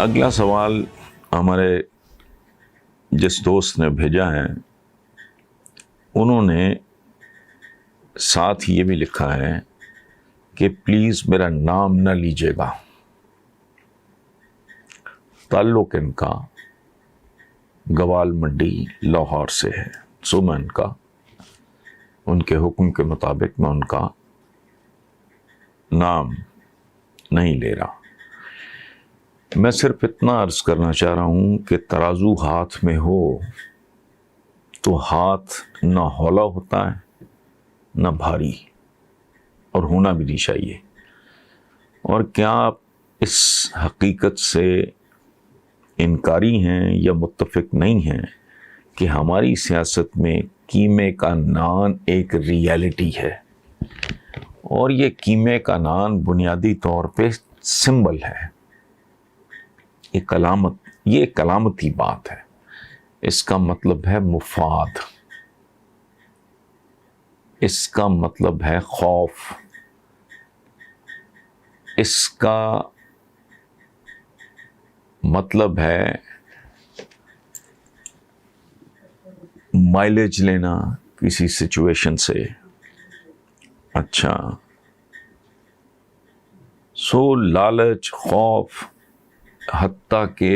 اگلا سوال ہمارے جس دوست نے بھیجا ہے انہوں نے ساتھ یہ بھی لکھا ہے کہ پلیز میرا نام نہ لیجیے گا. تعلق ان کا گوال منڈی لاہور سے ہے. سو میں ان کے حکم کے مطابق میں ان کا نام نہیں لے رہا. میں صرف اتنا عرض کرنا چاہ رہا ہوں کہ ترازو ہاتھ میں ہو تو ہاتھ نہ ہولا ہوتا ہے نہ بھاری، اور ہونا بھی نہیں چاہیے. اور کیا آپ اس حقیقت سے انکاری ہیں یا متفق نہیں ہیں کہ ہماری سیاست میں کیمے کا نان ایک ریالٹی ہے، اور یہ کیمے کا نان بنیادی طور پہ سمبل ہے، ایک علامتی بات ہے. اس کا مطلب ہے مفاد، اس کا مطلب ہے خوف، اس کا مطلب ہے مائلیج لینا کسی سچویشن سے. اچھا، سو لالچ، خوف، حتیٰ کہ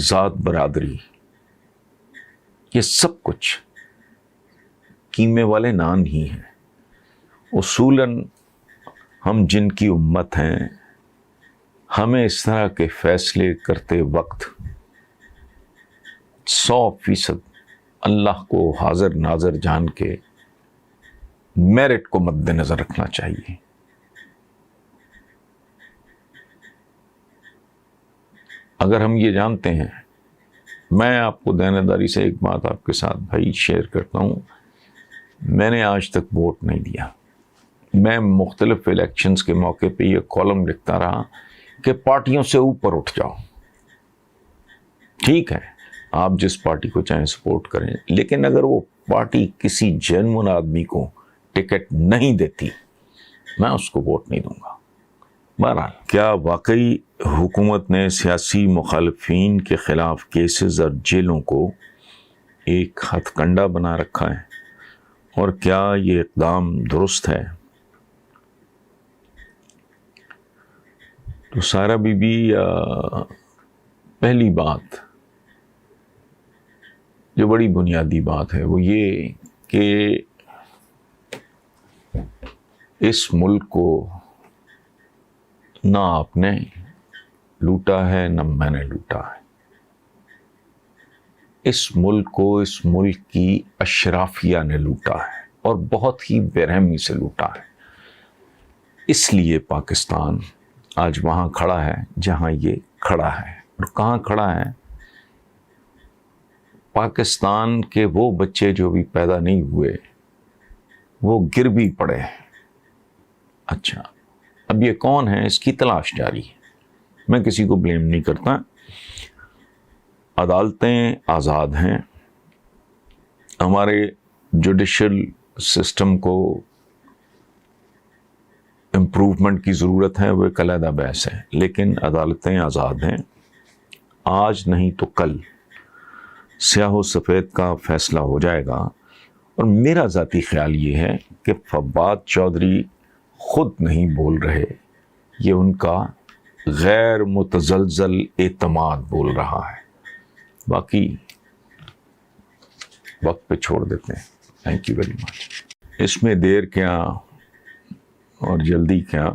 ذات برادری، یہ سب کچھ کیمے والے نان ہی ہیں. اصولاً ہم جن کی امت ہیں، ہمیں اس طرح کے فیصلے کرتے وقت 100% اللہ کو حاضر ناظر جان کے میرٹ کو مد نظر رکھنا چاہیے. اگر ہم یہ جانتے ہیں، میں آپ کو دیانتداری سے ایک بات آپ کے ساتھ بھائی شیئر کرتا ہوں، میں نے آج تک ووٹ نہیں دیا. میں مختلف الیکشنز کے موقع پہ یہ کالم لکھتا رہا کہ پارٹیوں سے اوپر اٹھ جاؤ. ٹھیک ہے، آپ جس پارٹی کو چاہیں سپورٹ کریں، لیکن اگر وہ پارٹی کسی جینوئن آدمی کو ٹکٹ نہیں دیتی، میں اس کو ووٹ نہیں دوں گا. بہرحال، کیا واقعی حکومت نے سیاسی مخالفین کے خلاف کیسز اور جیلوں کو ایک ہتھ کنڈا بنا رکھا ہے، اور کیا یہ اقدام درست ہے؟ تو سارا بی بی، پہلی بات جو بڑی بنیادی بات ہے وہ یہ کہ اس ملک کو نہ آپ نے لوٹا ہے نہ میں نے لوٹا ہے. اس ملک کو، اس ملک کی اشرافیہ نے لوٹا ہے، اور بہت ہی بے رحمی سے لوٹا ہے. اس لیے پاکستان آج وہاں کھڑا ہے جہاں یہ کھڑا ہے. اور کہاں کھڑا ہے؟ پاکستان کے وہ بچے جو بھی پیدا نہیں ہوئے وہ گر بھی پڑے. اچھا، اب یہ کون ہے، اس کی تلاش جاری ہے. میں کسی کو بلیم نہیں کرتا. عدالتیں آزاد ہیں، ہمارے جوڈیشل سسٹم کو امپروومنٹ کی ضرورت ہے، وہ ایک علیحدہ بحث ہے، لیکن عدالتیں آزاد ہیں. آج نہیں تو کل سیاہ و سفید کا فیصلہ ہو جائے گا. اور میرا ذاتی خیال یہ ہے کہ فواد چودھری خود نہیں بول رہے، یہ ان کا غیر متزلزل اعتماد بول رہا ہے. باقی وقت پہ چھوڑ دیتے ہیں. Thank you very much. اس میں دیر کیا اور جلدی کیا،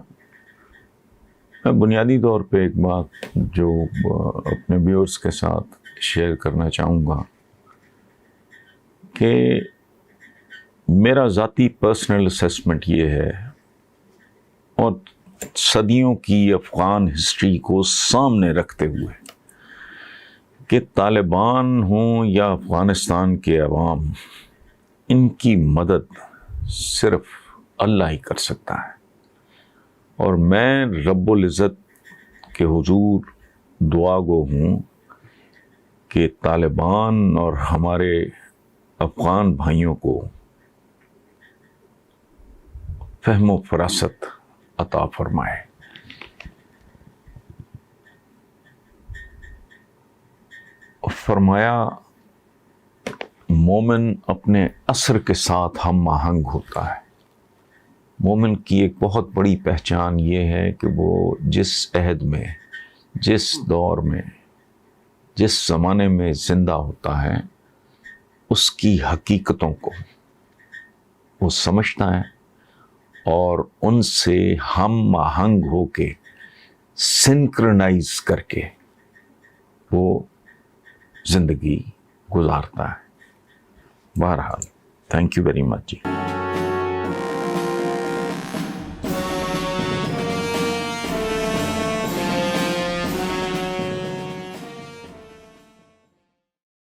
میں بنیادی طور پہ ایک بات جو اپنے ویورز کے ساتھ شیئر کرنا چاہوں گا کہ میرا ذاتی پرسنل اسیسمنٹ یہ ہے، اور صدیوں کی افغان ہسٹری کو سامنے رکھتے ہوئے، کہ طالبان ہوں یا افغانستان کے عوام، ان کی مدد صرف اللہ ہی کر سکتا ہے. اور میں رب العزت کے حضور دعا گو ہوں کہ طالبان اور ہمارے افغان بھائیوں کو فہم و فراست عطا فرمائے. فرمایا مومن اپنے عصر کے ساتھ ہم آہنگ ہوتا ہے. مومن کی ایک بہت بڑی پہچان یہ ہے کہ وہ جس عہد میں، جس دور میں، جس زمانے میں زندہ ہوتا ہے اس کی حقیقتوں کو وہ سمجھتا ہے اور ان سے ہم آہنگ ہو کے سنکرنائز کر کے وہ زندگی گزارتا ہے. بہرحال thank you very much G.